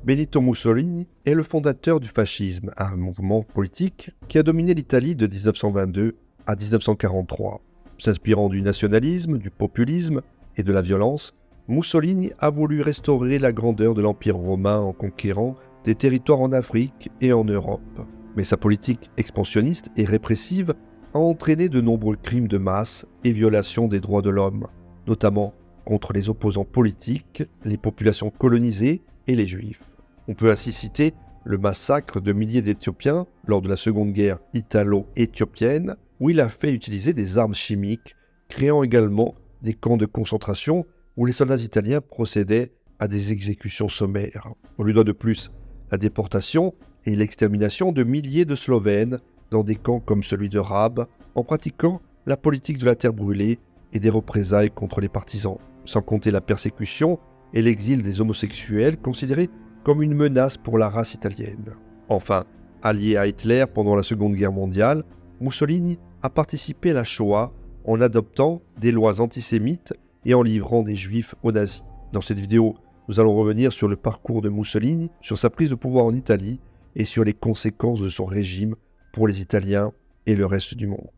Benito Mussolini est le fondateur du fascisme, un mouvement politique qui a dominé l'Italie de 1922 à 1943. S'inspirant du nationalisme, du populisme et de la violence, Mussolini a voulu restaurer la grandeur de l'Empire romain en conquérant des territoires en Afrique et en Europe. Mais sa politique expansionniste et répressive a entraîné de nombreux crimes de masse et violations des droits de l'homme, notamment contre les opposants politiques, les populations colonisées et les Juifs. On peut ainsi citer le massacre de milliers d'Éthiopiens lors de la Seconde Guerre italo-éthiopienne, où il a fait utiliser des armes chimiques, créant également des camps de concentration où les soldats italiens procédaient à des exécutions sommaires. On lui doit de plus la déportation et l'extermination de milliers de Slovènes dans des camps comme celui de Rab, en pratiquant la politique de la terre brûlée et des représailles contre les partisans, sans compter la persécution et l'exil des homosexuels considérés comme une menace pour la race italienne. Enfin, allié à Hitler pendant la Seconde Guerre mondiale, Mussolini a participé à la Shoah en adoptant des lois antisémites et en livrant des juifs aux nazis. Dans cette vidéo, nous allons revenir sur le parcours de Mussolini, sur sa prise de pouvoir en Italie et sur les conséquences de son régime pour les Italiens et le reste du monde.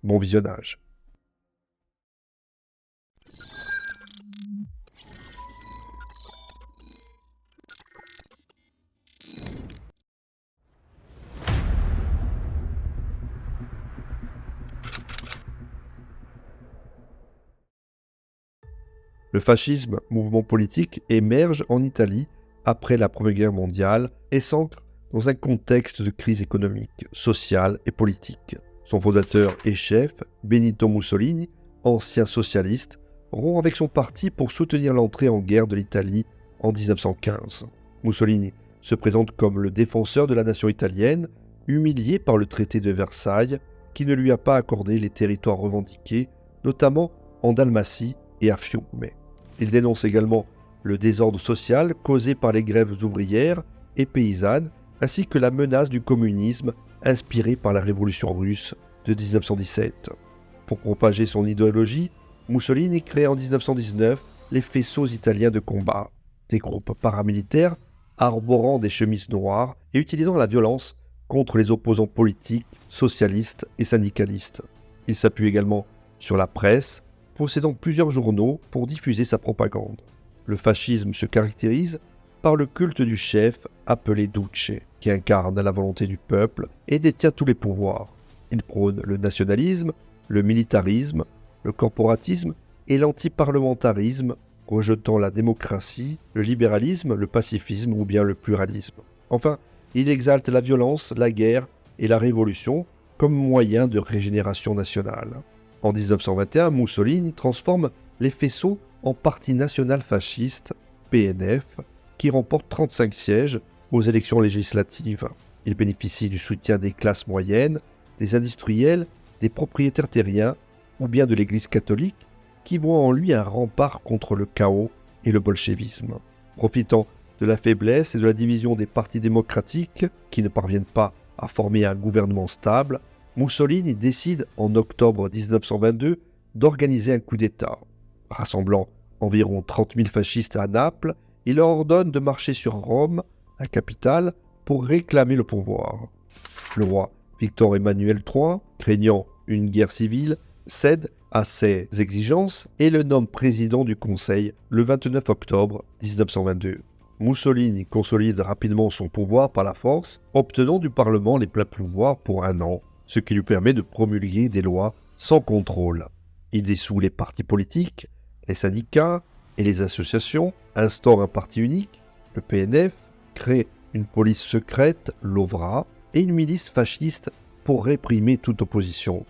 Bon visionnage. Le fascisme, mouvement politique, émerge en Italie après la Première Guerre mondiale et s'ancre dans un contexte de crise économique, sociale et politique. Son fondateur et chef, Benito Mussolini, ancien socialiste, rompt avec son parti pour soutenir l'entrée en guerre de l'Italie en 1915. Mussolini se présente comme le défenseur de la nation italienne, humilié par le traité de Versailles, qui ne lui a pas accordé les territoires revendiqués, notamment en Dalmatie et à Fiume. Il dénonce également le désordre social causé par les grèves ouvrières et paysannes, ainsi que la menace du communisme inspirée par la révolution russe de 1917. Pour propager son idéologie, Mussolini crée en 1919 les faisceaux italiens de combat, des groupes paramilitaires arborant des chemises noires et utilisant la violence contre les opposants politiques, socialistes et syndicalistes. Il s'appuie également sur la presse, possédant plusieurs journaux pour diffuser sa propagande. Le fascisme se caractérise par le culte du chef appelé Duce, qui incarne la volonté du peuple et détient tous les pouvoirs. Il prône le nationalisme, le militarisme, le corporatisme et l'antiparlementarisme, rejetant la démocratie, le libéralisme, le pacifisme ou bien le pluralisme. Enfin, il exalte la violence, la guerre et la révolution comme moyen de régénération nationale. En 1921, Mussolini transforme les faisceaux en Parti national fasciste, PNF, qui remporte 35 sièges aux élections législatives. Il bénéficie du soutien des classes moyennes, des industriels, des propriétaires terriens ou bien de l'Église catholique, qui voit en lui un rempart contre le chaos et le bolchevisme. Profitant de la faiblesse et de la division des partis démocratiques, qui ne parviennent pas à former un gouvernement stable, Mussolini décide en octobre 1922 d'organiser un coup d'État. Rassemblant environ 30 000 fascistes à Naples, il leur ordonne de marcher sur Rome, la capitale, pour réclamer le pouvoir. Le roi Victor Emmanuel III, craignant une guerre civile, cède à ses exigences et le nomme président du Conseil le 29 octobre 1922. Mussolini consolide rapidement son pouvoir par la force, obtenant du Parlement les pleins pouvoirs pour un an, ce qui lui permet de promulguer des lois sans contrôle. Il dissout les partis politiques, les syndicats et les associations, instaure un parti unique, le PNF, crée une police secrète, l'OVRA, et une milice fasciste pour réprimer toute opposition.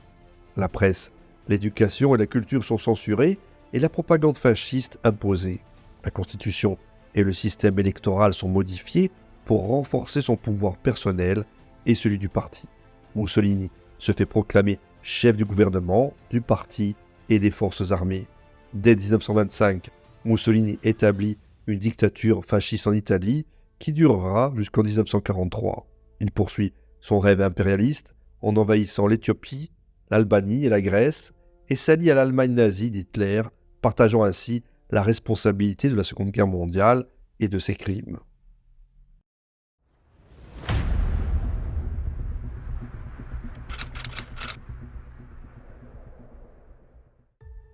La presse, l'éducation et la culture sont censurées et la propagande fasciste imposée. La Constitution et le système électoral sont modifiés pour renforcer son pouvoir personnel et celui du parti. Mussolini se fait proclamer chef du gouvernement, du parti et des forces armées. Dès 1925, Mussolini établit une dictature fasciste en Italie qui durera jusqu'en 1943. Il poursuit son rêve impérialiste en envahissant l'Éthiopie, l'Albanie et la Grèce et s'allie à l'Allemagne nazie d'Hitler, partageant ainsi la responsabilité de la Seconde Guerre mondiale et de ses crimes.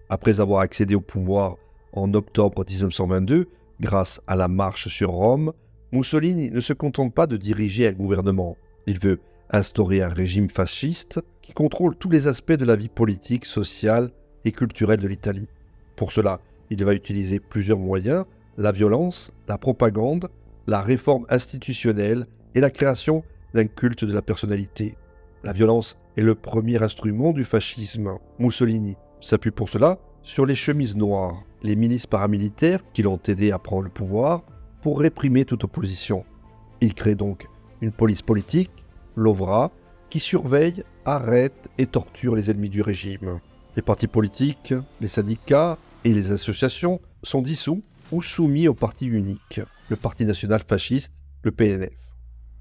Après avoir accédé au pouvoir en octobre 1922, grâce à la marche sur Rome, Mussolini ne se contente pas de diriger un gouvernement. Il veut instaurer un régime fasciste qui contrôle tous les aspects de la vie politique, sociale et culturelle de l'Italie. Pour cela, il va utiliser plusieurs moyens: la violence, la propagande, la réforme institutionnelle et la création d'un culte de la personnalité. La violence est le premier instrument du fascisme. Mussolini s'appuie pour cela sur les chemises noires, les milices paramilitaires qui l'ont aidé à prendre le pouvoir, pour réprimer toute opposition. Il crée donc une police politique, l'OVRA, qui surveille, arrête et torture les ennemis du régime. Les partis politiques, les syndicats et les associations sont dissous ou soumis au parti unique, le Parti national fasciste, le PNF.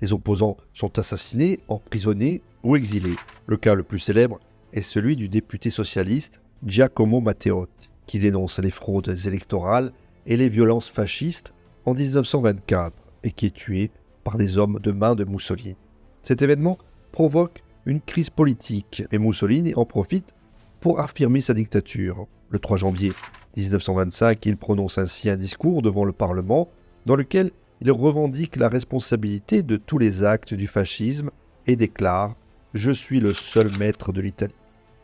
Les opposants sont assassinés, emprisonnés ou exilés. Le cas le plus célèbre est celui du député socialiste Giacomo Matteotti, qui dénonce les fraudes électorales et les violences fascistes en 1924 et qui est tué par des hommes de main de Mussolini. Cet événement provoque une crise politique et Mussolini en profite pour affirmer sa dictature. Le 3 janvier 1925, il prononce ainsi un discours devant le Parlement dans lequel il revendique la responsabilité de tous les actes du fascisme et déclare « Je suis le seul maître de l'Italie ».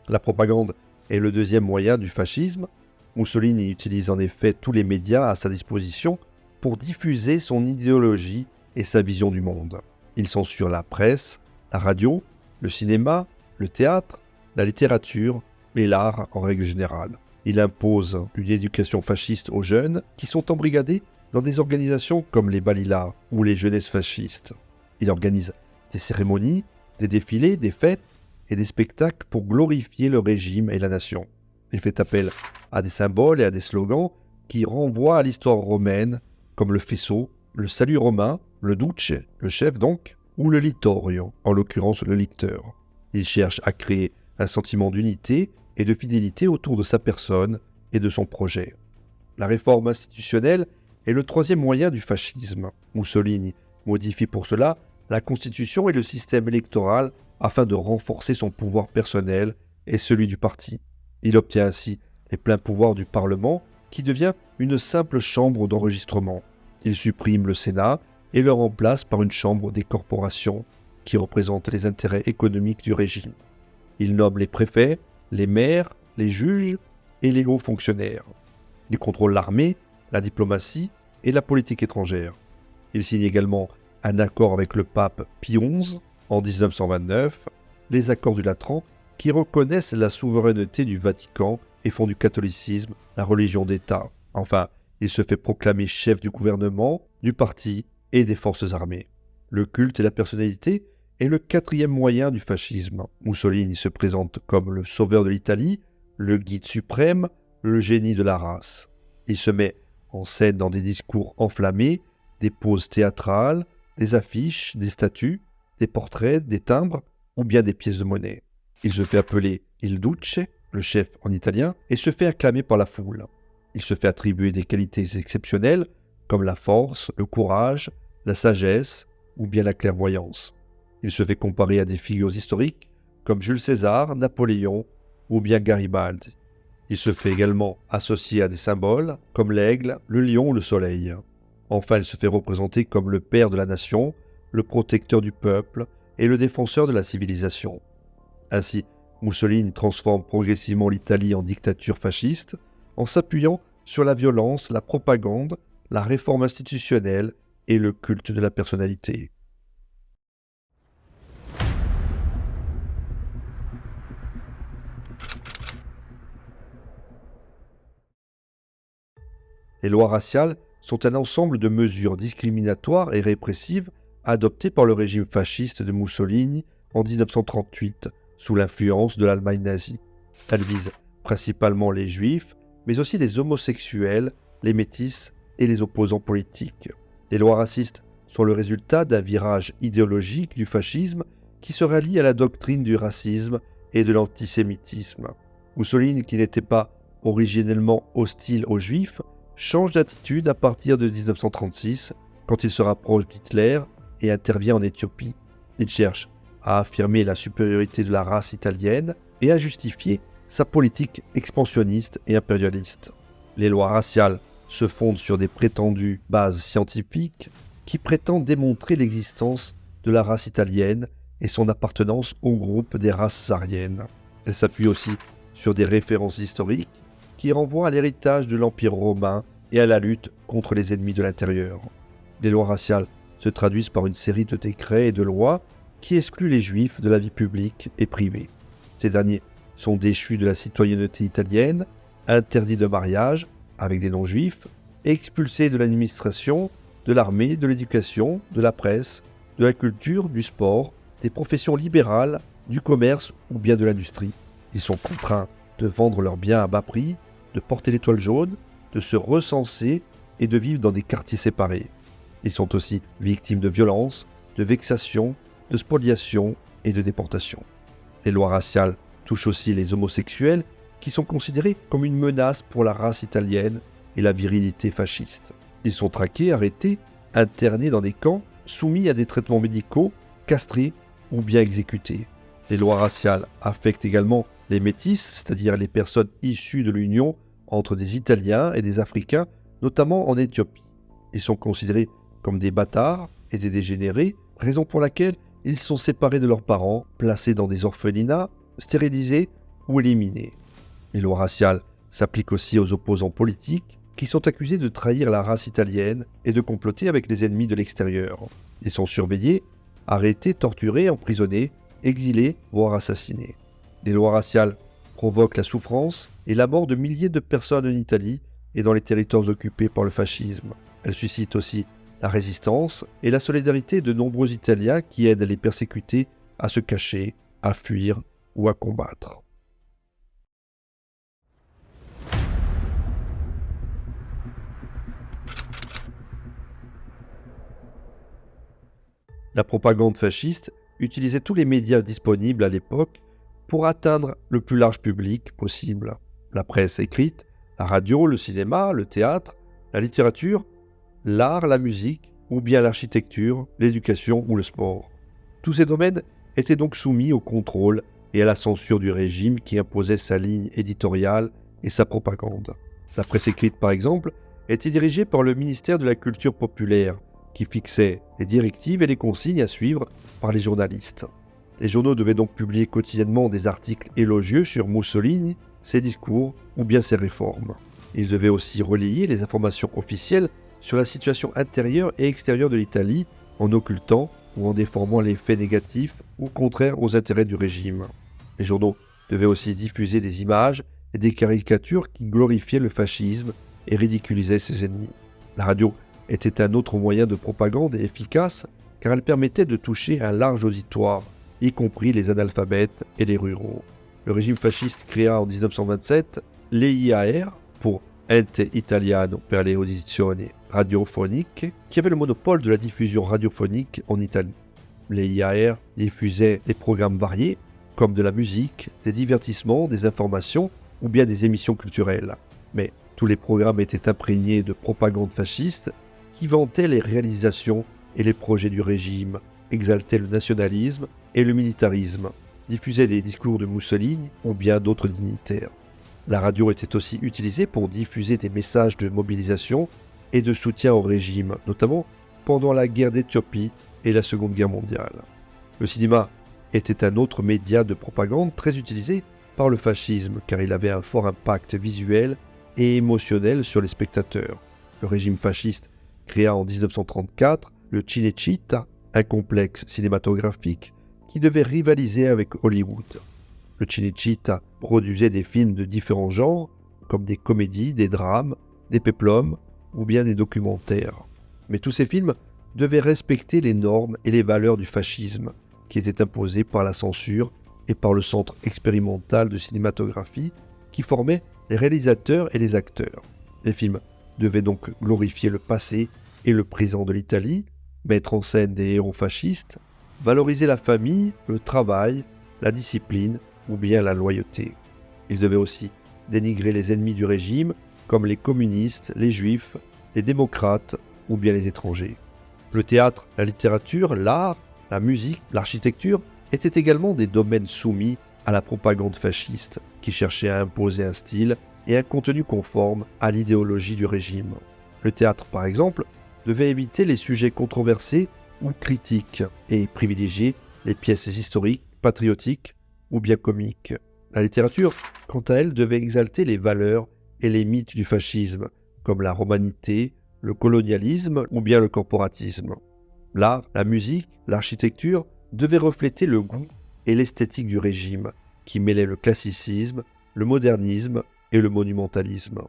La propagande est le deuxième moyen du fascisme. Mussolini utilise en effet tous les médias à sa disposition pour diffuser son idéologie et sa vision du monde. Il censure la presse, la radio, le cinéma, le théâtre, la littérature et l'art en règle générale. Il impose une éducation fasciste aux jeunes qui sont embrigadés dans des organisations comme les Balila ou les Jeunesses fascistes. Il organise des cérémonies, des défilés, des fêtes et des spectacles pour glorifier le régime et la nation. Il fait appel à des symboles et à des slogans qui renvoient à l'histoire romaine, comme le faisceau, le salut romain, le duce, le chef donc, ou le littorio, en l'occurrence le licteur. Il cherche à créer un sentiment d'unité et de fidélité autour de sa personne et de son projet. La réforme institutionnelle est le troisième moyen du fascisme. Mussolini modifie pour cela la constitution et le système électoral afin de renforcer son pouvoir personnel et celui du parti. Il obtient ainsi les pleins pouvoirs du Parlement qui devient une simple chambre d'enregistrement. Il supprime le Sénat et le remplace par une chambre des corporations qui représente les intérêts économiques du régime. Il nomme les préfets, les maires, les juges et les hauts fonctionnaires. Il contrôle l'armée, la diplomatie et la politique étrangère. Il signe également un accord avec le pape Pie XI en 1929, les accords du Latran qui reconnaissent la souveraineté du Vatican et font du catholicisme la religion d'État. Enfin, il se fait proclamer chef du gouvernement, du parti et des forces armées. Le culte et la personnalité est le quatrième moyen du fascisme. Mussolini se présente comme le sauveur de l'Italie, le guide suprême, le génie de la race. Il se met en scène dans des discours enflammés, des poses théâtrales, des affiches, des statues, des portraits, des timbres ou bien des pièces de monnaie. Il se fait appeler Il Duce, le chef en italien, et se fait acclamer par la foule. Il se fait attribuer des qualités exceptionnelles comme la force, le courage, la sagesse ou bien la clairvoyance. Il se fait comparer à des figures historiques comme Jules César, Napoléon ou bien Garibaldi. Il se fait également associer à des symboles comme l'aigle, le lion ou le soleil. Enfin, il se fait représenter comme le père de la nation, le protecteur du peuple et le défenseur de la civilisation. Ainsi, Mussolini transforme progressivement l'Italie en dictature fasciste en s'appuyant sur la violence, la propagande, la réforme institutionnelle et le culte de la personnalité. Les lois raciales sont un ensemble de mesures discriminatoires et répressives adoptées par le régime fasciste de Mussolini en 1938 sous l'influence de l'Allemagne nazie. Elles visent principalement les juifs, mais aussi les homosexuels, les métis et les opposants politiques. Les lois racistes sont le résultat d'un virage idéologique du fascisme qui se rallie à la doctrine du racisme et de l'antisémitisme. Mussolini, qui n'était pas originellement hostile aux juifs, change d'attitude à partir de 1936 quand il se rapproche d'Hitler et intervient en Éthiopie. Il cherche à affirmer la supériorité de la race italienne et à justifier sa politique expansionniste et impérialiste. Les lois raciales se fondent sur des prétendues bases scientifiques qui prétendent démontrer l'existence de la race italienne et son appartenance au groupe des races aryennes. Elles s'appuient aussi sur des références historiques qui renvoient à l'héritage de l'Empire romain et à la lutte contre les ennemis de l'intérieur. Les lois raciales se traduisent par une série de décrets et de lois qui excluent les juifs de la vie publique et privée. Ces derniers sont déchus de la citoyenneté italienne, interdits de mariage avec des non-juifs, expulsés de l'administration, de l'armée, de l'éducation, de la presse, de la culture, du sport, des professions libérales, du commerce ou bien de l'industrie. Ils sont contraints de vendre leurs biens à bas prix, de porter l'étoile jaune, de se recenser et de vivre dans des quartiers séparés. Ils sont aussi victimes de violences, de vexations, de spoliations et de déportations. Les lois raciales touchent aussi les homosexuels qui sont considérés comme une menace pour la race italienne et la virilité fasciste. Ils sont traqués, arrêtés, internés dans des camps, soumis à des traitements médicaux, castrés ou bien exécutés. Les lois raciales affectent également les métis, c'est-à-dire les personnes issues de l'union entre des Italiens et des Africains, notamment en Éthiopie. Ils sont considérés comme des bâtards et des dégénérés, raison pour laquelle ils sont séparés de leurs parents, placés dans des orphelinats, stérilisés ou éliminés. Les lois raciales s'appliquent aussi aux opposants politiques qui sont accusés de trahir la race italienne et de comploter avec les ennemis de l'extérieur. Ils sont surveillés, arrêtés, torturés, emprisonnés, exilés, voire assassinés. Les lois raciales provoquent la souffrance et la mort de milliers de personnes en Italie et dans les territoires occupés par le fascisme. Elles suscitent aussi la résistance et la solidarité de nombreux Italiens qui aident les persécutés à se cacher, à fuir ou à combattre. La propagande fasciste utilisait tous les médias disponibles à l'époque pour atteindre le plus large public possible. La presse écrite, la radio, le cinéma, le théâtre, la littérature, l'art, la musique, ou bien l'architecture, l'éducation ou le sport. Tous ces domaines étaient donc soumis au contrôle et à la censure du régime qui imposait sa ligne éditoriale et sa propagande. La presse écrite, par exemple, était dirigée par le ministère de la Culture populaire, qui fixait les directives et les consignes à suivre par les journalistes. Les journaux devaient donc publier quotidiennement des articles élogieux sur Mussolini, ses discours ou bien ses réformes. Ils devaient aussi relayer les informations officielles sur la situation intérieure et extérieure de l'Italie en occultant ou en déformant les faits négatifs ou contraires aux intérêts du régime. Les journaux devaient aussi diffuser des images et des caricatures qui glorifiaient le fascisme et ridiculisaient ses ennemis. La radio était un autre moyen de propagande efficace car elle permettait de toucher un large auditoire, y compris les analphabètes et les ruraux. Le régime fasciste créa en 1927 l'EIAR pour Ente Italiano per le Audizioni Radiofoniche, qui avait le monopole de la diffusion radiophonique en Italie. L'EIAR diffusait des programmes variés, comme de la musique, des divertissements, des informations ou bien des émissions culturelles. Mais tous les programmes étaient imprégnés de propagande fasciste qui vantait les réalisations et les projets du régime, exaltait le nationalisme et le militarisme, diffusait des discours de Mussolini ou bien d'autres dignitaires. La radio était aussi utilisée pour diffuser des messages de mobilisation et de soutien au régime, notamment pendant la guerre d'Éthiopie et la Seconde Guerre mondiale. Le cinéma était un autre média de propagande très utilisé par le fascisme car il avait un fort impact visuel et émotionnel sur les spectateurs. Le régime fasciste créa en 1934 le Cinecittà, un complexe cinématographique qui devait rivaliser avec Hollywood. Le Cinecittà produisait des films de différents genres, comme des comédies, des drames, des péplums ou bien des documentaires. Mais tous ces films devaient respecter les normes et les valeurs du fascisme, qui étaient imposées par la censure et par le centre expérimental de cinématographie qui formait les réalisateurs et les acteurs. Les films devaient donc glorifier le passé et le présent de l'Italie, mettre en scène des héros fascistes, valoriser la famille, le travail, la discipline ou bien la loyauté. Ils devaient aussi dénigrer les ennemis du régime comme les communistes, les juifs, les démocrates ou bien les étrangers. Le théâtre, la littérature, l'art, la musique, l'architecture étaient également des domaines soumis à la propagande fasciste qui cherchait à imposer un style et un contenu conforme à l'idéologie du régime. Le théâtre, par exemple, devait éviter les sujets controversés ou critiques et privilégier les pièces historiques, patriotiques ou bien comiques. La littérature, quant à elle, devait exalter les valeurs et les mythes du fascisme, comme la romanité, le colonialisme ou bien le corporatisme. L'art, la musique, l'architecture devaient refléter le goût et l'esthétique du régime, qui mêlait le classicisme, le modernisme et le monumentalisme.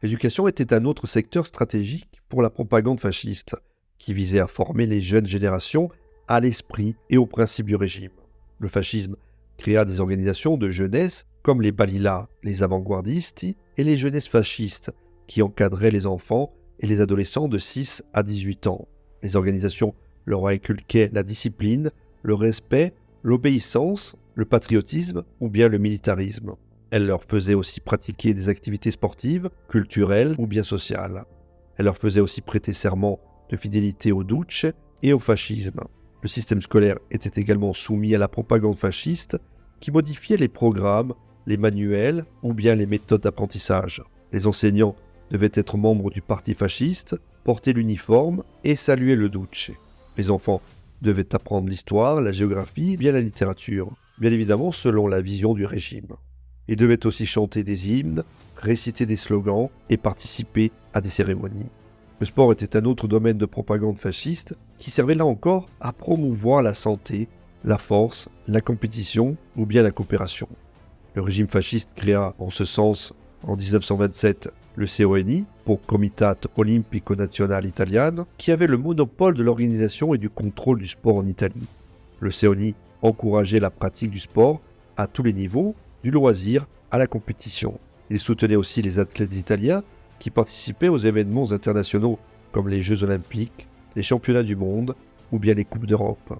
L'éducation était un autre secteur stratégique pour la propagande fasciste, qui visait à former les jeunes générations à l'esprit et aux principes du régime. Le fascisme créa des organisations de jeunesse comme les Balila, les avant-gardistes et les jeunesses fascistes, qui encadraient les enfants et les adolescents de 6 à 18 ans. Les organisations leur inculquaient la discipline, le respect, l'obéissance, le patriotisme ou bien le militarisme. Elles leur faisaient aussi pratiquer des activités sportives, culturelles ou bien sociales. Elles leur faisaient aussi prêter serment de fidélité au Duce et au fascisme. Le système scolaire était également soumis à la propagande fasciste qui modifiait les programmes, les manuels ou bien les méthodes d'apprentissage. Les enseignants devaient être membres du parti fasciste, porter l'uniforme et saluer le Duce. Les enfants devaient apprendre l'histoire, la géographie, bien la littérature, bien évidemment selon la vision du régime. Ils devaient aussi chanter des hymnes, réciter des slogans et participer à des cérémonies. Le sport était un autre domaine de propagande fasciste qui servait là encore à promouvoir la santé, la force, la compétition ou bien la coopération. Le régime fasciste créa en ce sens en 1927 le CONI, pour Comitato Olimpico Nazionale Italiano, qui avait le monopole de l'organisation et du contrôle du sport en Italie. Le CONI encourageait la pratique du sport à tous les niveaux, du loisir à la compétition. Il soutenait aussi les athlètes italiens qui participaient aux événements internationaux comme les Jeux Olympiques, les Championnats du Monde ou bien les Coupes d'Europe.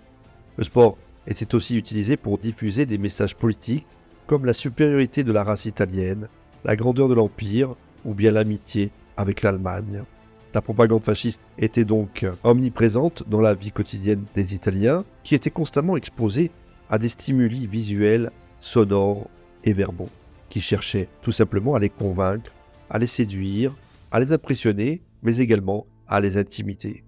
Le sport était aussi utilisé pour diffuser des messages politiques comme la supériorité de la race italienne, la grandeur de l'Empire ou bien l'amitié avec l'Allemagne. La propagande fasciste était donc omniprésente dans la vie quotidienne des Italiens qui étaient constamment exposés à des stimuli visuels, sonores et verbaux, qui cherchaient tout simplement à les convaincre, à les séduire, à les impressionner, mais également à les intimider.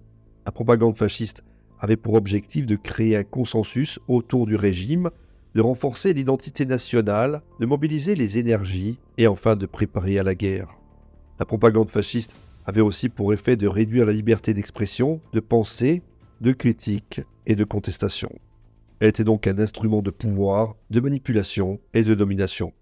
La propagande fasciste avait pour objectif de créer un consensus autour du régime, de renforcer l'identité nationale, de mobiliser les énergies et enfin de préparer à la guerre. La propagande fasciste avait aussi pour effet de réduire la liberté d'expression, de pensée, de critique et de contestation. Elle était donc un instrument de pouvoir, de manipulation et de domination.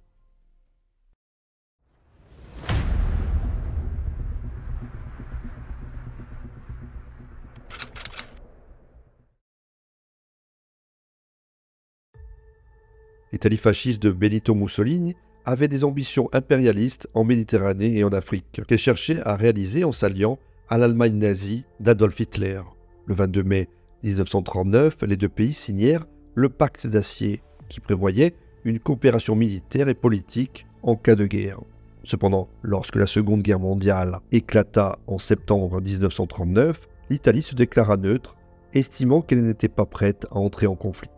L'Italie fasciste de Benito Mussolini avait des ambitions impérialistes en Méditerranée et en Afrique, qu'elle cherchait à réaliser en s'alliant à l'Allemagne nazie d'Adolf Hitler. Le 22 mai 1939, les deux pays signèrent le pacte d'Acier, qui prévoyait une coopération militaire et politique en cas de guerre. Cependant, lorsque la Seconde Guerre mondiale éclata en septembre 1939, l'Italie se déclara neutre, estimant qu'elle n'était pas prête à entrer en conflit.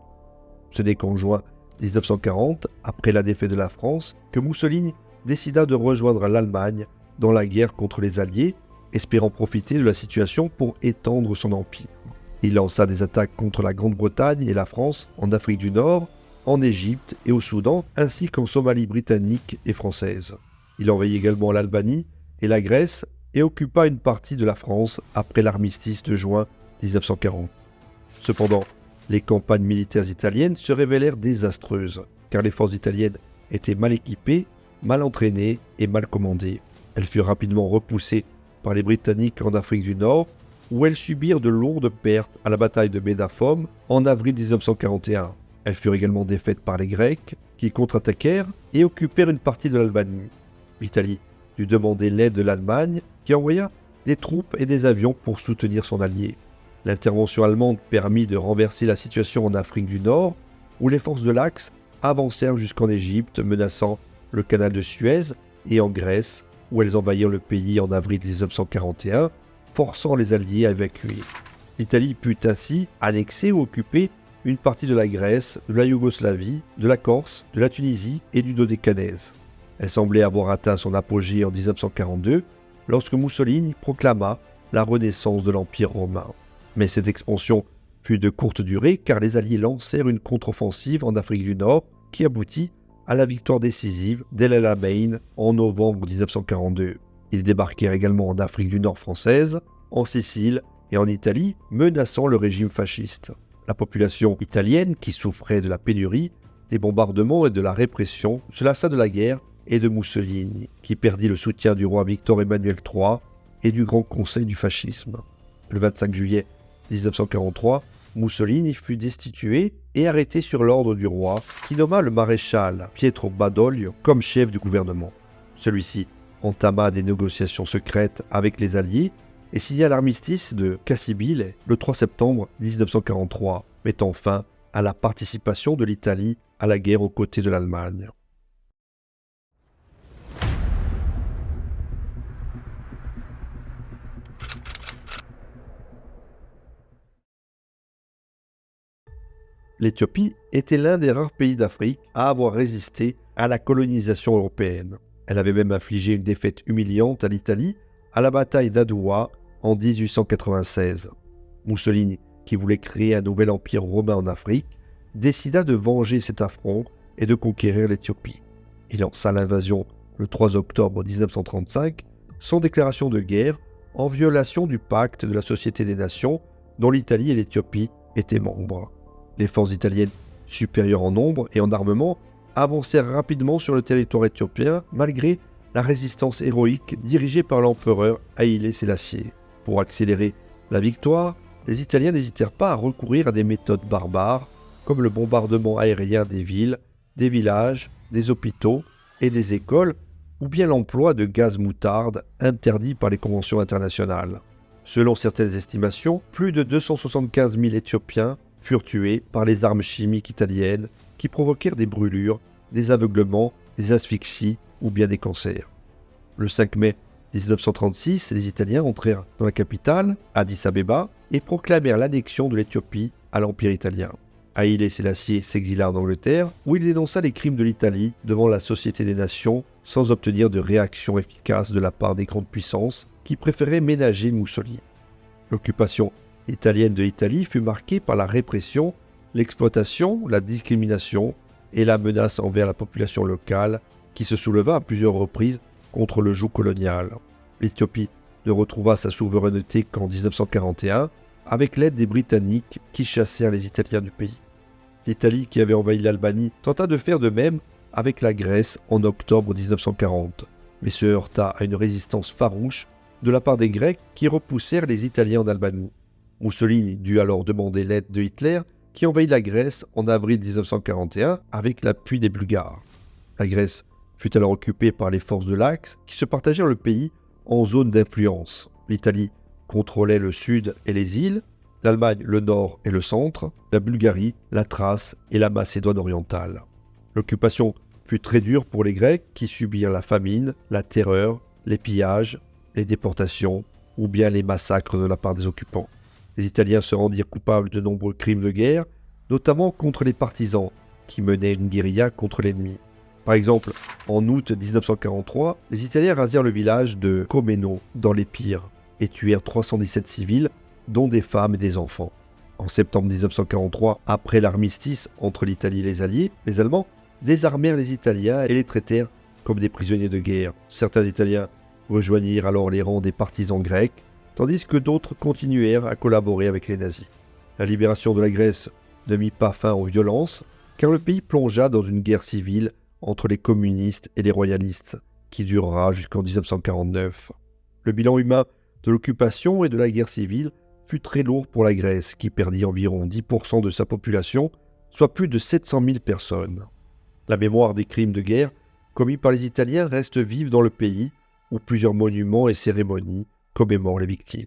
Ce n'est qu'en juin 1940, après la défaite de la France, que Mussolini décida de rejoindre l'Allemagne dans la guerre contre les Alliés, espérant profiter de la situation pour étendre son empire. Il lança des attaques contre la Grande-Bretagne et la France en Afrique du Nord, en Égypte et au Soudan, ainsi qu'en Somalie britannique et française. Il envahit également l'Albanie et la Grèce et occupa une partie de la France après l'armistice de juin 1940. Cependant, les campagnes militaires italiennes se révélèrent désastreuses, car les forces italiennes étaient mal équipées, mal entraînées et mal commandées. Elles furent rapidement repoussées par les Britanniques en Afrique du Nord, où elles subirent de lourdes pertes à la bataille de Médafom en avril 1941. Elles furent également défaites par les Grecs, qui contre-attaquèrent et occupèrent une partie de l'Albanie. L'Italie dut demander l'aide de l'Allemagne, qui envoya des troupes et des avions pour soutenir son allié. L'intervention allemande permit de renverser la situation en Afrique du Nord, où les forces de l'Axe avancèrent jusqu'en Égypte, menaçant le canal de Suez, et en Grèce, où elles envahirent le pays en avril 1941, forçant les Alliés à évacuer. L'Italie put ainsi annexer ou occuper une partie de la Grèce, de la Yougoslavie, de la Corse, de la Tunisie et du Dodécanèse. Elle semblait avoir atteint son apogée en 1942, lorsque Mussolini proclama la renaissance de l'Empire romain. Mais cette expansion fut de courte durée car les Alliés lancèrent une contre-offensive en Afrique du Nord qui aboutit à la victoire décisive d'El Alamein en novembre 1942. Ils débarquèrent également en Afrique du Nord française, en Sicile et en Italie, menaçant le régime fasciste. La population italienne, qui souffrait de la pénurie, des bombardements et de la répression, se lassa de la guerre et de Mussolini, qui perdit le soutien du roi Victor Emmanuel III et du Grand Conseil du fascisme. Le 25 juillet 1943, Mussolini fut destitué et arrêté sur l'ordre du roi, qui nomma le maréchal Pietro Badoglio comme chef du gouvernement. Celui-ci entama des négociations secrètes avec les Alliés et signa l'armistice de Cassibile le 3 septembre 1943, mettant fin à la participation de l'Italie à la guerre aux côtés de l'Allemagne. L'Éthiopie était l'un des rares pays d'Afrique à avoir résisté à la colonisation européenne. Elle avait même infligé une défaite humiliante à l'Italie à la bataille d'Adoua en 1896. Mussolini, qui voulait créer un nouvel empire romain en Afrique, décida de venger cet affront et de conquérir l'Éthiopie. Il lança l'invasion le 3 octobre 1935 sans déclaration de guerre, en violation du pacte de la Société des Nations dont l'Italie et l'Éthiopie étaient membres. Les forces italiennes, supérieures en nombre et en armement, avancèrent rapidement sur le territoire éthiopien malgré la résistance héroïque dirigée par l'empereur Haïlé Sélassié. Pour accélérer la victoire, les Italiens n'hésitèrent pas à recourir à des méthodes barbares comme le bombardement aérien des villes, des villages, des hôpitaux et des écoles, ou bien l'emploi de gaz moutarde interdit par les conventions internationales. Selon certaines estimations, plus de 275 000 Éthiopiens furent tués par les armes chimiques italiennes qui provoquèrent des brûlures, des aveuglements, des asphyxies ou bien des cancers. Le 5 mai 1936, les Italiens entrèrent dans la capitale, Addis Abeba, et proclamèrent l'annexion de l'Éthiopie à l'Empire italien. Haïlé Sélassié s'exila en Angleterre, où il dénonça les crimes de l'Italie devant la Société des Nations, sans obtenir de réaction efficace de la part des grandes puissances qui préféraient ménager Mussolini. L'occupation italienne de l'Italie fut marquée par la répression, l'exploitation, la discrimination et la menace envers la population locale qui se souleva à plusieurs reprises contre le joug colonial. L'Éthiopie ne retrouva sa souveraineté qu'en 1941 avec l'aide des Britanniques qui chassèrent les Italiens du pays. L'Italie, qui avait envahi l'Albanie, tenta de faire de même avec la Grèce en octobre 1940, mais se heurta à une résistance farouche de la part des Grecs qui repoussèrent les Italiens en Albanie. Mussolini dut alors demander l'aide de Hitler qui envahit la Grèce en avril 1941 avec l'appui des Bulgares. La Grèce fut alors occupée par les forces de l'Axe qui se partagèrent le pays en zones d'influence. L'Italie contrôlait le sud et les îles, l'Allemagne le nord et le centre, la Bulgarie, la Thrace et la Macédoine orientale. L'occupation fut très dure pour les Grecs qui subirent la famine, la terreur, les pillages, les déportations ou bien les massacres de la part des occupants. Les Italiens se rendirent coupables de nombreux crimes de guerre, notamment contre les partisans qui menaient une guérilla contre l'ennemi. Par exemple, en août 1943, les Italiens rasèrent le village de Comeno dans l'Épire et tuèrent 317 civils, dont des femmes et des enfants. En septembre 1943, après l'armistice entre l'Italie et les Alliés, les Allemands désarmèrent les Italiens et les traitèrent comme des prisonniers de guerre. Certains Italiens rejoignirent alors les rangs des partisans grecs, tandis que d'autres continuèrent à collaborer avec les nazis. La libération de la Grèce ne mit pas fin aux violences, car le pays plongea dans une guerre civile entre les communistes et les royalistes, qui durera jusqu'en 1949. Le bilan humain de l'occupation et de la guerre civile fut très lourd pour la Grèce, qui perdit environ 10% de sa population, soit plus de 700 000 personnes. La mémoire des crimes de guerre commis par les Italiens reste vive dans le pays, où plusieurs monuments et cérémonies commémorent les victimes.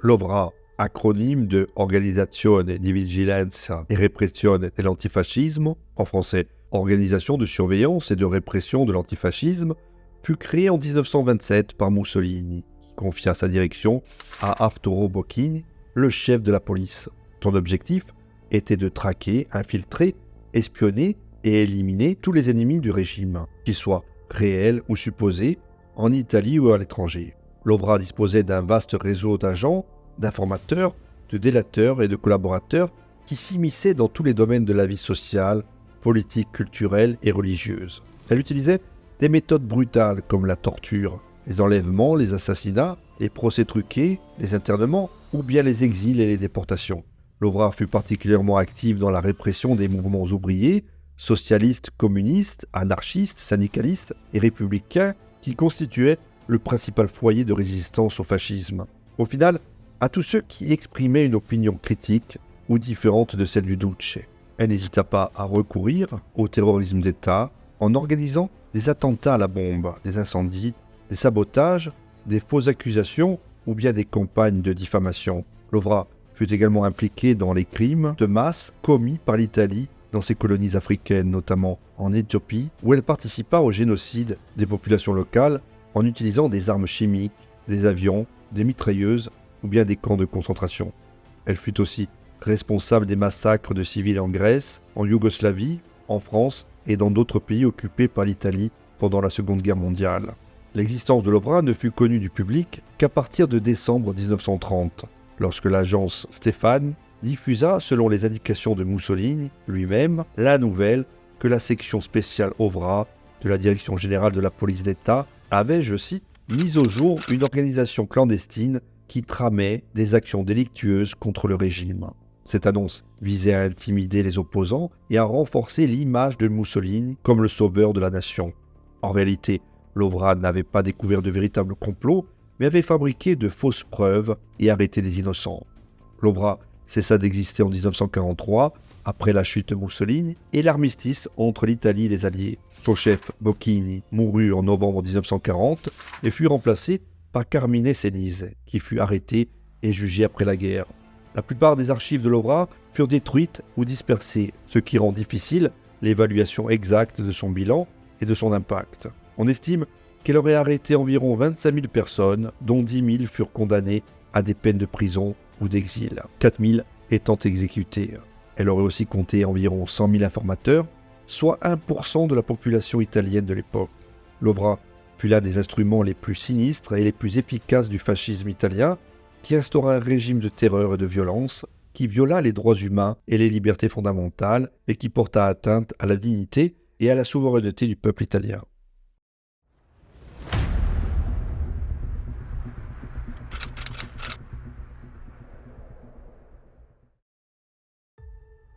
L'OVRA, acronyme de Organizzazione di Vigilanza e Repressione dell'Antifascismo, en français organisation de surveillance et de répression de l'antifascisme, fut créée en 1927 par Mussolini, qui confia sa direction à Arturo Bocchini, le chef de la police. Son objectif était de traquer, infiltrer, espionner et éliminer tous les ennemis du régime, qu'ils soient réels ou supposés, en Italie ou à l'étranger. Lovra disposait d'un vaste réseau d'agents, d'informateurs, de délateurs et de collaborateurs qui s'immisçaient dans tous les domaines de la vie sociale, politique, culturelle et religieuse. Elle utilisait des méthodes brutales comme la torture, les enlèvements, les assassinats, les procès truqués, les internements ou bien les exils et les déportations. Lovra fut particulièrement active dans la répression des mouvements ouvriers, socialistes, communistes, anarchistes, syndicalistes et républicains qui constituaient le principal foyer de résistance au fascisme. Au final, à tous ceux qui exprimaient une opinion critique ou différente de celle du Duce. Elle n'hésita pas à recourir au terrorisme d'État en organisant des attentats à la bombe, des incendies, des sabotages, des fausses accusations ou bien des campagnes de diffamation. Lovra fut également impliquée dans les crimes de masse commis par l'Italie dans ses colonies africaines, notamment en Éthiopie, où elle participa au génocide des populations locales en utilisant des armes chimiques, des avions, des mitrailleuses ou bien des camps de concentration. Elle fut aussi responsable des massacres de civils en Grèce, en Yougoslavie, en France et dans d'autres pays occupés par l'Italie pendant la Seconde Guerre mondiale. L'existence de Lovra ne fut connue du public qu'à partir de décembre 1930, lorsque l'agence Stefani diffusa, selon les indications de Mussolini lui-même, la nouvelle que la section spéciale OVRA de la Direction générale de la police d'État avait, je cite, mis au jour une organisation clandestine qui tramait des actions délictueuses contre le régime. Cette annonce visait à intimider les opposants et à renforcer l'image de Mussolini comme le sauveur de la nation. En réalité, Lovra n'avait pas découvert de véritables complots, mais avait fabriqué de fausses preuves et arrêté des innocents. Lovra cessa d'exister en 1943, après la chute de Mussolini et l'armistice entre l'Italie et les Alliés. Son chef, Bocchini, mourut en novembre 1940 et fut remplacé par Carmine Senise, qui fut arrêté et jugé après la guerre. La plupart des archives de Lovra furent détruites ou dispersées, ce qui rend difficile l'évaluation exacte de son bilan et de son impact. On estime qu'elle aurait arrêté environ 25 000 personnes, dont 10 000 furent condamnées à des peines de prison ou d'exil, 4 000 étant exécutés. Elle aurait aussi compté environ 100 000 informateurs, soit 1% de la population italienne de l'époque. Lovra fut l'un des instruments les plus sinistres et les plus efficaces du fascisme italien, qui instaura un régime de terreur et de violence, qui viola les droits humains et les libertés fondamentales et qui porta atteinte à la dignité et à la souveraineté du peuple italien.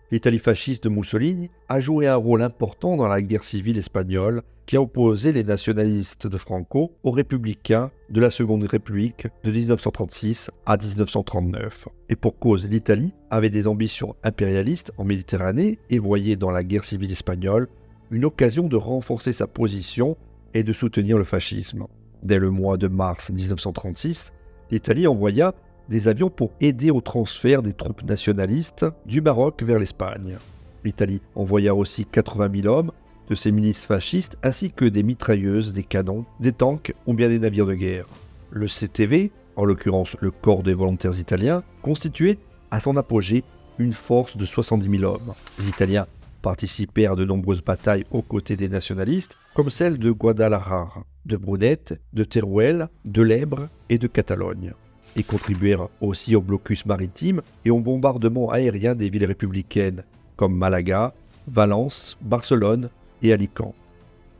L'Italie fasciste de Mussolini a joué un rôle important dans la guerre civile espagnole qui a opposé les nationalistes de Franco aux républicains de la Seconde République de 1936 à 1939. Et pour cause, l'Italie avait des ambitions impérialistes en Méditerranée et voyait dans la guerre civile espagnole une occasion de renforcer sa position et de soutenir le fascisme. Dès le mois de mars 1936, l'Italie envoya des avions pour aider au transfert des troupes nationalistes du Maroc vers l'Espagne. L'Italie envoya aussi 80 000 hommes de ces milices fascistes ainsi que des mitrailleuses, des canons, des tanks ou bien des navires de guerre. Le CTV, en l'occurrence le Corps des volontaires italiens, constituait à son apogée une force de 70 000 hommes. Les Italiens participèrent à de nombreuses batailles aux côtés des nationalistes, comme celle de Guadalajara, de Brunete, de Teruel, de l'Ebre et de Catalogne. Ils contribuèrent aussi au blocus maritime et au bombardement aérien des villes républicaines, comme Malaga, Valence, Barcelone et Alicante.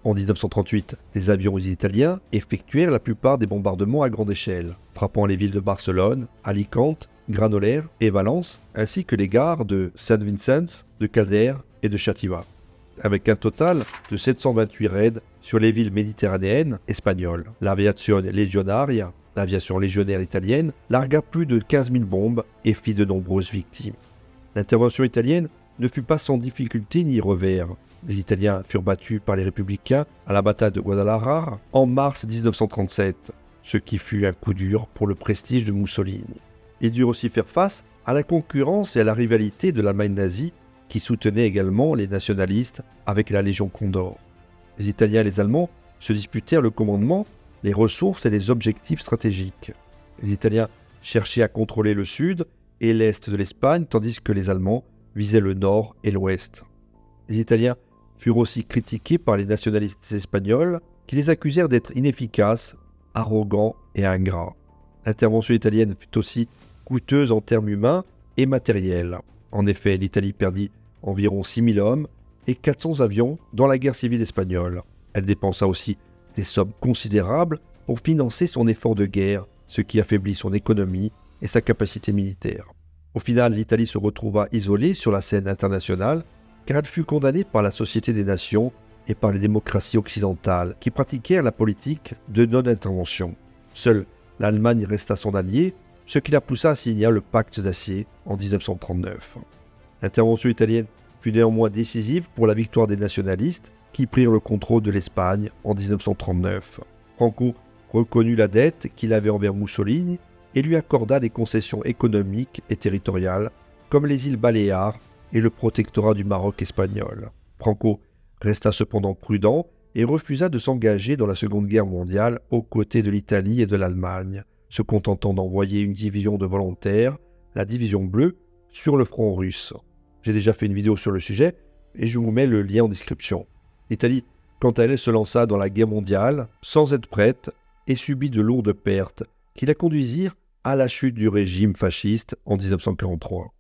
En 1938, des avions italiens effectuèrent la plupart des bombardements à grande échelle, frappant les villes de Barcelone, Alicante, Granollers et Valence, ainsi que les gares de Saint Vincent, de Calders et de Xàtiva, avec un total de 728 raids sur les villes méditerranéennes espagnoles. L'Aviazione Legionaria, l'aviation légionnaire italienne, largua plus de 15 000 bombes et fit de nombreuses victimes. L'intervention italienne ne fut pas sans difficulté ni revers. Les Italiens furent battus par les républicains à la bataille de Guadalajara en mars 1937, ce qui fut un coup dur pour le prestige de Mussolini. Ils durent aussi faire face à la concurrence et à la rivalité de l'Allemagne nazie qui soutenaient également les nationalistes avec la Légion Condor. Les Italiens et les Allemands se disputèrent le commandement, les ressources et les objectifs stratégiques. Les Italiens cherchaient à contrôler le sud et l'est de l'Espagne, tandis que les Allemands visaient le nord et l'ouest. Les Italiens furent aussi critiqués par les nationalistes espagnols qui les accusèrent d'être inefficaces, arrogants et ingrats. L'intervention italienne fut aussi coûteuse en termes humains et matériels. En effet, l'Italie perdit environ 6000 hommes et 400 avions dans la guerre civile espagnole. Elle dépensa aussi des sommes considérables pour financer son effort de guerre, ce qui affaiblit son économie et sa capacité militaire. Au final, l'Italie se retrouva isolée sur la scène internationale car elle fut condamnée par la Société des Nations et par les démocraties occidentales qui pratiquèrent la politique de non-intervention. Seule l'Allemagne resta son allié, ce qui la poussa à signer le pacte d'Acier en 1939. L'intervention italienne fut néanmoins décisive pour la victoire des nationalistes qui prirent le contrôle de l'Espagne en 1939. Franco reconnut la dette qu'il avait envers Mussolini et lui accorda des concessions économiques et territoriales comme les îles Baléares et le protectorat du Maroc espagnol. Franco resta cependant prudent et refusa de s'engager dans la Seconde Guerre mondiale aux côtés de l'Italie et de l'Allemagne, se contentant d'envoyer une division de volontaires, la division bleue, sur le front russe. J'ai déjà fait une vidéo sur le sujet et je vous mets le lien en description. L'Italie, quant à elle, se lança dans la guerre mondiale sans être prête et subit de lourdes pertes qui la conduisirent à la chute du régime fasciste en 1943.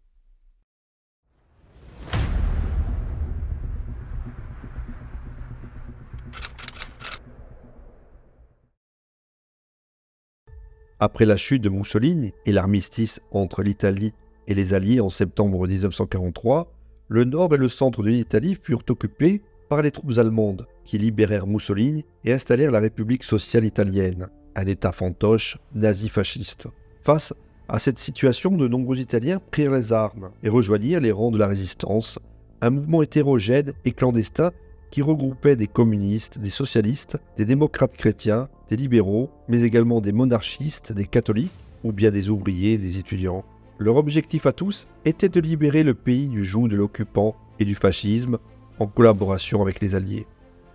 Après la chute de Mussolini et l'armistice entre l'Italie et les Alliés en septembre 1943, le nord et le centre de l'Italie furent occupés par les troupes allemandes qui libérèrent Mussolini et installèrent la République sociale italienne, un État fantoche nazi-fasciste. Face à cette situation, de nombreux Italiens prirent les armes et rejoignirent les rangs de la résistance, un mouvement hétérogène et clandestin qui regroupait des communistes, des socialistes, des démocrates chrétiens, des libéraux, mais également des monarchistes, des catholiques ou bien des ouvriers, des étudiants. Leur objectif à tous était de libérer le pays du joug de l'occupant et du fascisme en collaboration avec les Alliés.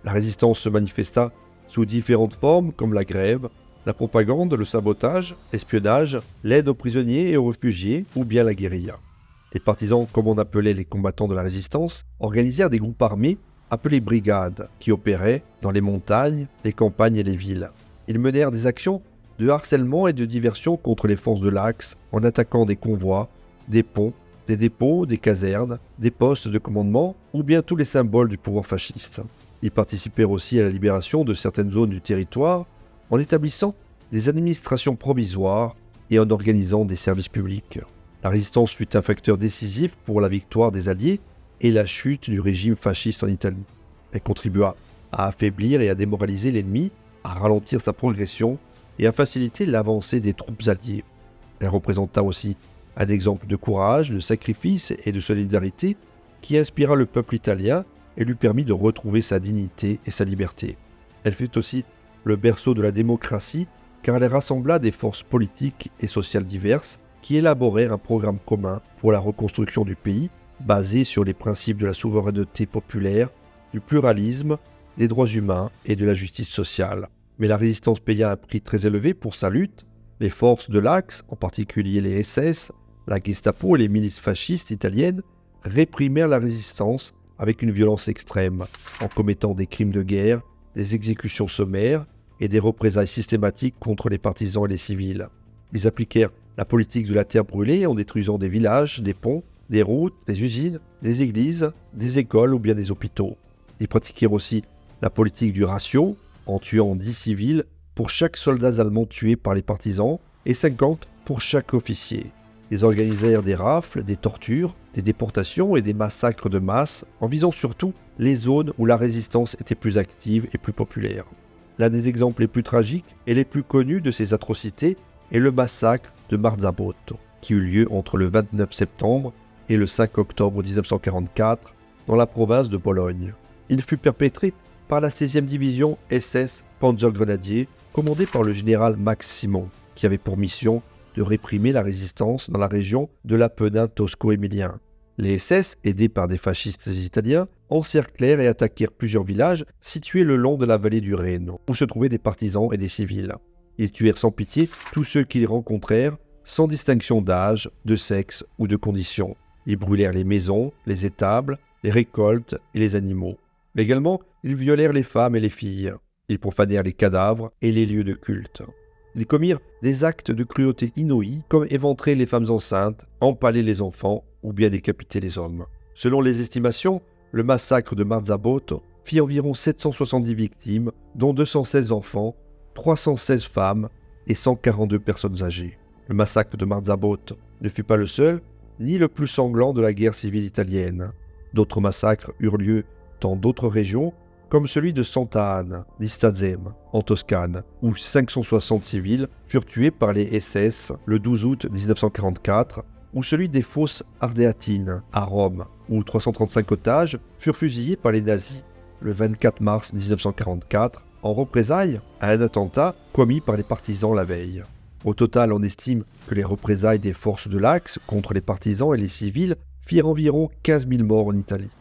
La résistance se manifesta sous différentes formes comme la grève, la propagande, le sabotage, l'espionnage, l'aide aux prisonniers et aux réfugiés ou bien la guérilla. Les partisans, comme on appelait les combattants de la résistance, organisèrent des groupes armés appelés brigades qui opéraient dans les montagnes, les campagnes et les villes. Ils menèrent des actions de harcèlement et de diversion contre les forces de l'Axe en attaquant des convois, des ponts, des dépôts, des casernes, des postes de commandement ou bien tous les symboles du pouvoir fasciste. Ils participèrent aussi à la libération de certaines zones du territoire en établissant des administrations provisoires et en organisant des services publics. La résistance fut un facteur décisif pour la victoire des Alliés et la chute du régime fasciste en Italie. Elle contribua à affaiblir et à démoraliser l'ennemi, à ralentir sa progression et à faciliter l'avancée des troupes alliées. Elle représenta aussi un exemple de courage, de sacrifice et de solidarité qui inspira le peuple italien et lui permit de retrouver sa dignité et sa liberté. Elle fut aussi le berceau de la démocratie car elle rassembla des forces politiques et sociales diverses qui élaborèrent un programme commun pour la reconstruction du pays basé sur les principes de la souveraineté populaire, du pluralisme, des droits humains et de la justice sociale. Mais la résistance paya un prix très élevé pour sa lutte. Les forces de l'Axe, en particulier les SS, la Gestapo et les milices fascistes italiennes, réprimèrent la résistance avec une violence extrême, en commettant des crimes de guerre, des exécutions sommaires et des représailles systématiques contre les partisans et les civils. Ils appliquèrent la politique de la terre brûlée en détruisant des villages, des ponts, des routes, des usines, des églises, des écoles ou bien des hôpitaux. Ils pratiquèrent aussi la politique du ratio, en tuant 10 civils pour chaque soldat allemand tué par les partisans et 50 pour chaque officier. Ils organisèrent des rafles, des tortures, des déportations et des massacres de masse en visant surtout les zones où la résistance était plus active et plus populaire. L'un des exemples les plus tragiques et les plus connus de ces atrocités est le massacre de Marzabotto, qui eut lieu entre le 29 septembre et le 5 octobre 1944 dans la province de Bologne. Il fut perpétré par la 16e division SS Panzergrenadier, commandée par le général Max Simon, qui avait pour mission de réprimer la résistance dans la région de l'Apennin tosco-émilien. Les SS, aidés par des fascistes italiens, encerclèrent et attaquèrent plusieurs villages situés le long de la vallée du Reno, où se trouvaient des partisans et des civils. Ils tuèrent sans pitié tous ceux qu'ils rencontrèrent, sans distinction d'âge, de sexe ou de condition. Ils brûlèrent les maisons, les étables, les récoltes et les animaux. Également, ils violèrent les femmes et les filles. Ils profanèrent les cadavres et les lieux de culte. Ils commirent des actes de cruauté inouïs, comme éventrer les femmes enceintes, empaler les enfants ou bien décapiter les hommes. Selon les estimations, le massacre de Marzabotto fit environ 770 victimes, dont 216 enfants, 316 femmes et 142 personnes âgées. Le massacre de Marzabotto ne fut pas le seul, ni le plus sanglant de la guerre civile italienne. D'autres massacres eurent lieu dans d'autres régions, comme celui de Santa Anna di Stazzema, en Toscane, où 560 civils furent tués par les SS le 12 août 1944, ou celui des Fosses Ardeatines, à Rome, où 335 otages furent fusillés par les nazis le 24 mars 1944, en représailles à un attentat commis par les partisans la veille. Au total, on estime que les représailles des forces de l'Axe contre les partisans et les civils firent environ 15 000 morts en Italie.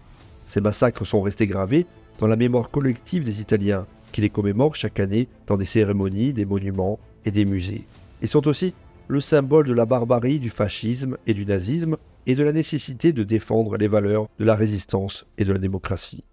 Ces massacres sont restés gravés dans la mémoire collective des Italiens, qui les commémorent chaque année dans des cérémonies, des monuments et des musées. Ils sont aussi le symbole de la barbarie du fascisme et du nazisme et de la nécessité de défendre les valeurs de la résistance et de la démocratie.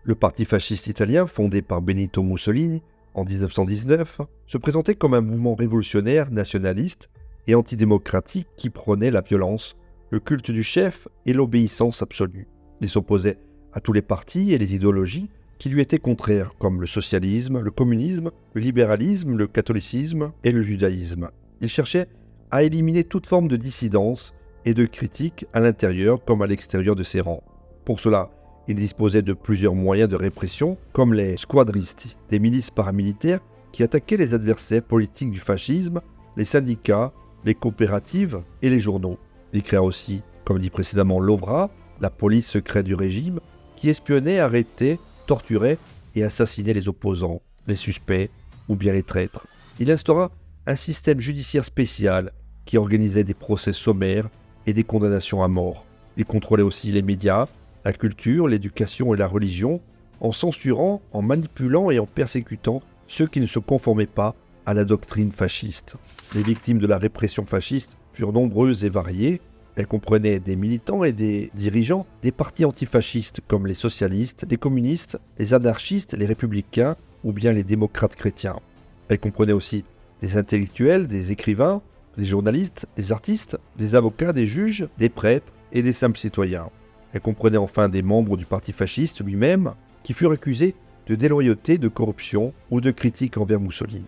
Le parti fasciste italien, fondé par Benito Mussolini en 1919, se présentait comme un mouvement révolutionnaire, nationaliste et antidémocratique qui prônait la violence, le culte du chef et l'obéissance absolue. Il s'opposait à tous les partis et les idéologies qui lui étaient contraires, comme le socialisme, le communisme, le libéralisme, le catholicisme et le judaïsme. Il cherchait à éliminer toute forme de dissidence et de critique à l'intérieur comme à l'extérieur de ses rangs. Pour cela, il disposait de plusieurs moyens de répression, comme les squadristi, des milices paramilitaires qui attaquaient les adversaires politiques du fascisme, les syndicats, les coopératives et les journaux. Il créa aussi, comme dit précédemment l'OVRA, la police secrète du régime, qui espionnait, arrêtait, torturait et assassinait les opposants, les suspects ou bien les traîtres. Il instaura un système judiciaire spécial qui organisait des procès sommaires et des condamnations à mort. Il contrôlait aussi les médias, la culture, l'éducation et la religion, en censurant, en manipulant et en persécutant ceux qui ne se conformaient pas à la doctrine fasciste. Les victimes de la répression fasciste furent nombreuses et variées. Elles comprenaient des militants et des dirigeants des partis antifascistes comme les socialistes, les communistes, les anarchistes, les républicains ou bien les démocrates chrétiens. Elles comprenaient aussi des intellectuels, des écrivains, des journalistes, des artistes, des avocats, des juges, des prêtres et des simples citoyens. Elle comprenait enfin des membres du parti fasciste lui-même qui furent accusés de déloyauté, de corruption ou de critique envers Mussolini.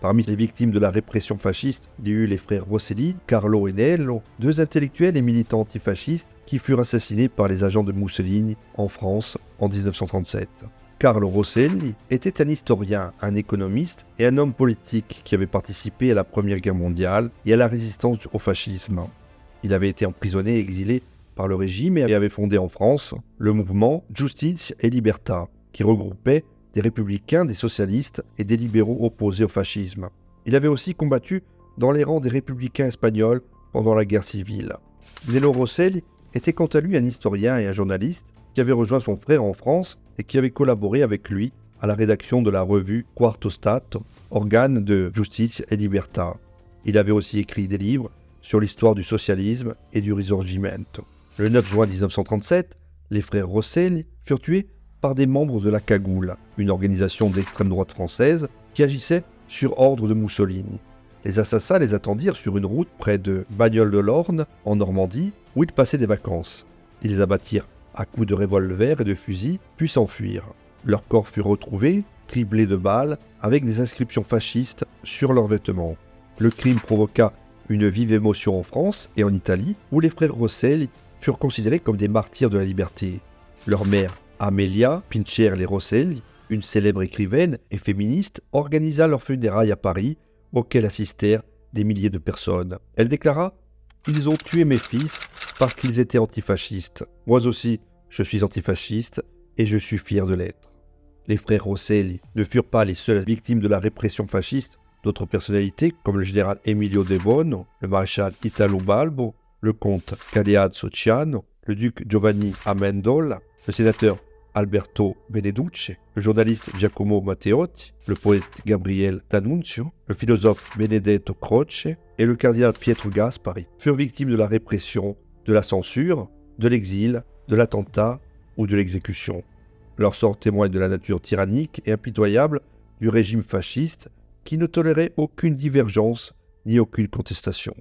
Parmi les victimes de la répression fasciste, il y eut les frères Rosselli, Carlo et Nello, deux intellectuels et militants antifascistes qui furent assassinés par les agents de Mussolini en France en 1937. Carlo Rosselli était un historien, un économiste et un homme politique qui avait participé à la Première Guerre mondiale et à la résistance au fascisme. Il avait été emprisonné et exilé par le régime et avait fondé en France le mouvement Justitia et Libertà, qui regroupait des républicains, des socialistes et des libéraux opposés au fascisme. Il avait aussi combattu dans les rangs des républicains espagnols pendant la guerre civile. Nello Rosselli était quant à lui un historien et un journaliste qui avait rejoint son frère en France et qui avait collaboré avec lui à la rédaction de la revue Quarto Stato, organe de Justitia et Libertà. Il avait aussi écrit des livres sur l'histoire du socialisme et du Risorgimento. Le 9 juin 1937, les frères Rosselli furent tués par des membres de la Cagoule, une organisation d'extrême droite française qui agissait sur ordre de Mussolini. Les assassins les attendirent sur une route près de Bagnoles-de-l'Orne, en Normandie, où ils passaient des vacances. Ils les abattirent à coups de revolver et de fusil, puis s'enfuirent. Leurs corps furent retrouvés, criblés de balles, avec des inscriptions fascistes sur leurs vêtements. Le crime provoqua une vive émotion en France et en Italie, où les frères Rosselli furent considérés comme des martyrs de la liberté. Leur mère, Amelia Pincher Rosselli, une célèbre écrivaine et féministe, organisa leurs funérailles à Paris, auxquelles assistèrent des milliers de personnes. Elle déclara « Ils ont tué mes fils parce qu'ils étaient antifascistes. Moi aussi, je suis antifasciste et je suis fier de l'être. Les frères Rosselli ne furent pas les seules victimes de la répression fasciste. D'autres personnalités, comme le général Emilio De Bono, le maréchal Italo Balbo, le comte Galeazzo Ciano, le duc Giovanni Amendola, le sénateur Alberto Beneduce, le journaliste Giacomo Matteotti, le poète Gabriel D'Annunzio, le philosophe Benedetto Croce et le cardinal Pietro Gaspari furent victimes de la répression, de la censure, de l'exil, de l'attentat ou de l'exécution. Leur sort témoigne de la nature tyrannique et impitoyable du régime fasciste qui ne tolérait aucune divergence ni aucune contestation.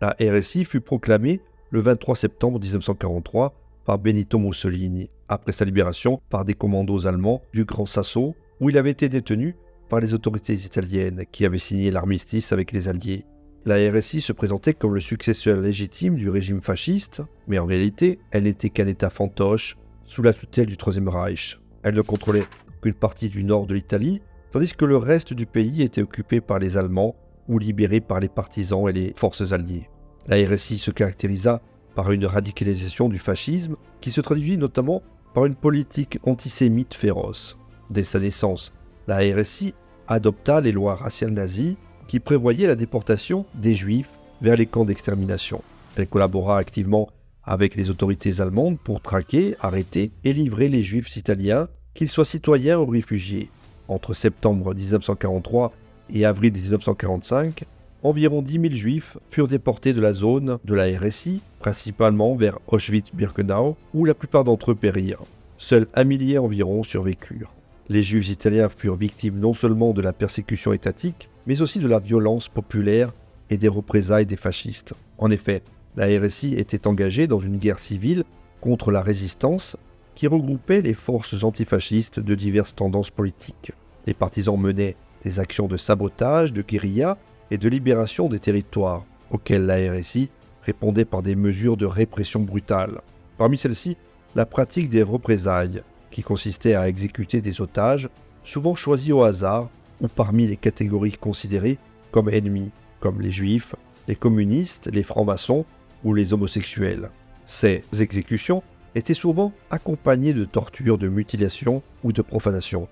La RSI fut proclamée le 23 septembre 1943 par Benito Mussolini, après sa libération par des commandos allemands du Grand Sasso, où il avait été détenu par les autorités italiennes qui avaient signé l'armistice avec les Alliés. La RSI se présentait comme le successeur légitime du régime fasciste, mais en réalité, elle n'était qu'un État fantoche sous la tutelle du Troisième Reich. Elle ne contrôlait qu'une partie du nord de l'Italie, tandis que le reste du pays était occupé par les Allemands ou libéré par les partisans et les forces alliées. La RSI se caractérisa par une radicalisation du fascisme qui se traduisit notamment par une politique antisémite féroce. Dès sa naissance, la RSI adopta les lois raciales nazies qui prévoyaient la déportation des Juifs vers les camps d'extermination. Elle collabora activement avec les autorités allemandes pour traquer, arrêter et livrer les Juifs italiens, qu'ils soient citoyens ou réfugiés. Entre septembre 1943 et avril 1945, environ 10 000 Juifs furent déportés de la zone de la RSI, principalement vers Auschwitz-Birkenau, où la plupart d'entre eux périrent. Seuls 1 millier environ survécurent. Les Juifs italiens furent victimes non seulement de la persécution étatique, mais aussi de la violence populaire et des représailles des fascistes. En effet, la RSI était engagée dans une guerre civile contre la résistance qui regroupait les forces antifascistes de diverses tendances politiques. Les partisans menaient des actions de sabotage, de guérilla et de libération des territoires, auxquelles la RSI répondait par des mesures de répression brutale. Parmi celles-ci, la pratique des représailles, qui consistait à exécuter des otages, souvent choisis au hasard ou parmi les catégories considérées comme ennemies, comme les juifs, les communistes, les francs-maçons ou les homosexuels. Ces exécutions étaient souvent accompagnées de tortures, de mutilations ou de profanations.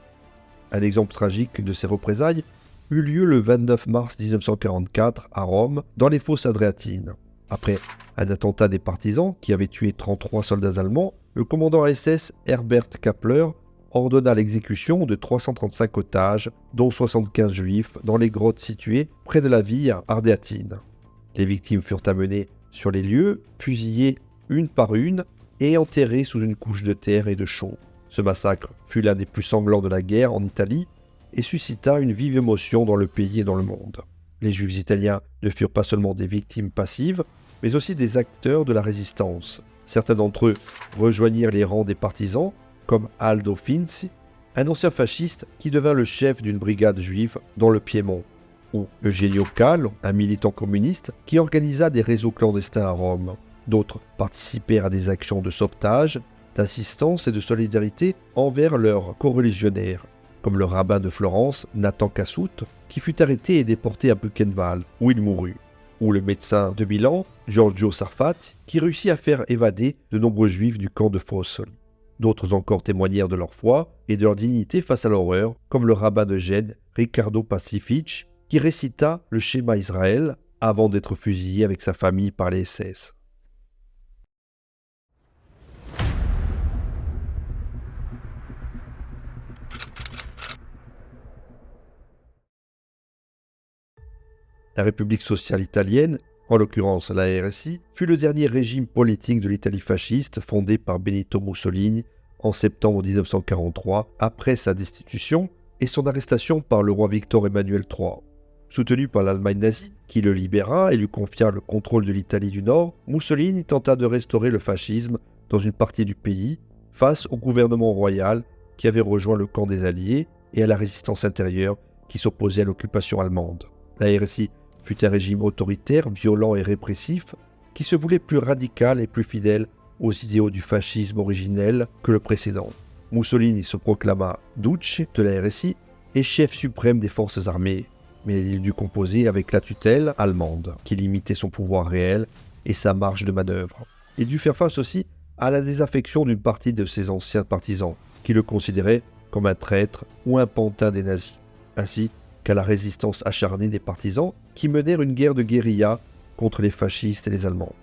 Un exemple tragique de ces représailles eut lieu le 29 mars 1944 à Rome, dans les fosses Adriatines. Après un attentat des partisans qui avait tué 33 soldats allemands, le commandant SS Herbert Kappler ordonna l'exécution de 335 otages, dont 75 juifs, dans les grottes situées près de la ville Ardéatine. Les victimes furent amenées sur les lieux, fusillées une par une et enterrées sous une couche de terre et de chaux. Ce massacre fut l'un des plus sanglants de la guerre en Italie et suscita une vive émotion dans le pays et dans le monde. Les Juifs italiens ne furent pas seulement des victimes passives, mais aussi des acteurs de la résistance. Certains d'entre eux rejoignirent les rangs des partisans, comme Aldo Finzi, un ancien fasciste qui devint le chef d'une brigade juive dans le Piémont, ou Eugenio Callo, un militant communiste qui organisa des réseaux clandestins à Rome. D'autres participèrent à des actions de sauvetage, d'assistance et de solidarité envers leurs coreligionnaires, comme le rabbin de Florence, Nathan Cassout, qui fut arrêté et déporté à Buchenwald, où il mourut, ou le médecin de Milan, Giorgio Sarfati, qui réussit à faire évader de nombreux juifs du camp de Fossoli. D'autres encore témoignèrent de leur foi et de leur dignité face à l'horreur, comme le rabbin de Gênes, Riccardo Pacifici, qui récita le schéma Israël avant d'être fusillé avec sa famille par les SS. La République sociale italienne, en l'occurrence la RSI, fut le dernier régime politique de l'Italie fasciste fondé par Benito Mussolini en septembre 1943 après sa destitution et son arrestation par le roi Victor Emmanuel III. Soutenu par l'Allemagne nazie, qui le libéra et lui confia le contrôle de l'Italie du Nord, Mussolini tenta de restaurer le fascisme dans une partie du pays face au gouvernement royal qui avait rejoint le camp des Alliés et à la résistance intérieure qui s'opposait à l'occupation allemande. La RSI fut un régime autoritaire, violent et répressif qui se voulait plus radical et plus fidèle aux idéaux du fascisme originel que le précédent. Mussolini se proclama Duce de la RSI et chef suprême des forces armées. mais il dut composer avec la tutelle allemande, qui limitait son pouvoir réel et sa marge de manœuvre. Il dut faire face aussi à la désaffection d'une partie de ses anciens partisans, qui le considéraient comme un traître ou un pantin des nazis, ainsi qu'à la résistance acharnée des partisans qui menèrent une guerre de guérilla contre les fascistes et les Allemands.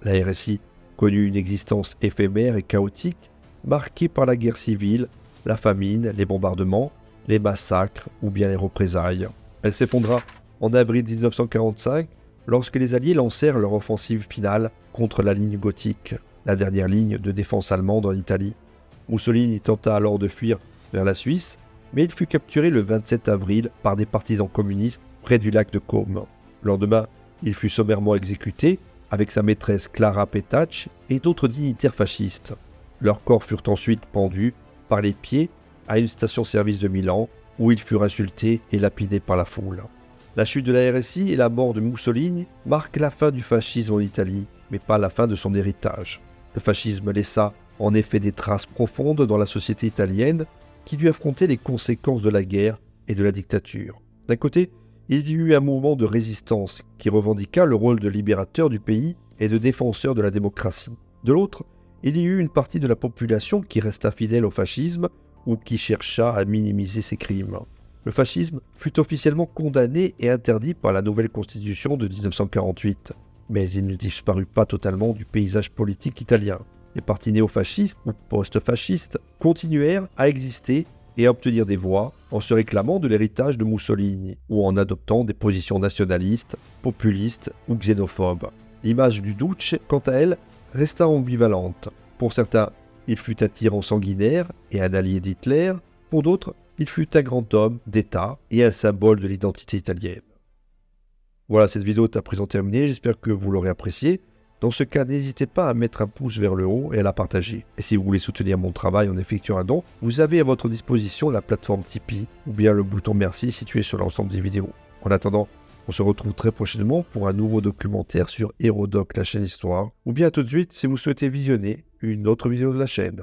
La RSI connut une existence éphémère et chaotique, marquée par la guerre civile, la famine, les bombardements, les massacres ou bien les représailles. Elle s'effondra en avril 1945 lorsque les Alliés lancèrent leur offensive finale contre la ligne gothique, la dernière ligne de défense allemande en Italie. Mussolini tenta alors de fuir vers la Suisse, mais il fut capturé le 27 avril par des partisans communistes près du lac de Côme. Le lendemain, il fut sommairement exécuté avec sa maîtresse Clara Petacci et d'autres dignitaires fascistes. Leurs corps furent ensuite pendus par les pieds à une station-service de Milan où ils furent insultés et lapidés par la foule. La chute de la RSI et la mort de Mussolini marquent la fin du fascisme en Italie, mais pas la fin de son héritage. Le fascisme laissa en effet des traces profondes dans la société italienne qui dut affronter les conséquences de la guerre et de la dictature. D'un côté, il y eut un mouvement de résistance qui revendiqua le rôle de libérateur du pays et de défenseur de la démocratie. De l'autre, il y eut une partie de la population qui resta fidèle au fascisme ou qui chercha à minimiser ses crimes. Le fascisme fut officiellement condamné et interdit par la nouvelle constitution de 1948, mais il ne disparut pas totalement du paysage politique italien. Les partis néofascistes ou post-fascistes continuèrent à exister et à obtenir des voix en se réclamant de l'héritage de Mussolini ou en adoptant des positions nationalistes, populistes ou xénophobes. L'image du Duce, quant à elle, resta ambivalente. Pour certains, il fut un tyran sanguinaire et un allié d'Hitler. Pour d'autres, il fut un grand homme d'État et un symbole de l'identité italienne. Voilà, cette vidéo est à présent terminée, j'espère que vous l'aurez appréciée. Dans ce cas, n'hésitez pas à mettre un pouce vers le haut et à la partager. Et si vous voulez soutenir mon travail en effectuant un don, vous avez à votre disposition la plateforme Tipeee ou bien le bouton merci situé sur l'ensemble des vidéos. En attendant, on se retrouve très prochainement pour un nouveau documentaire sur Hérodoc, la chaîne Histoire, ou bien tout de suite si vous souhaitez visionner une autre vidéo de la chaîne.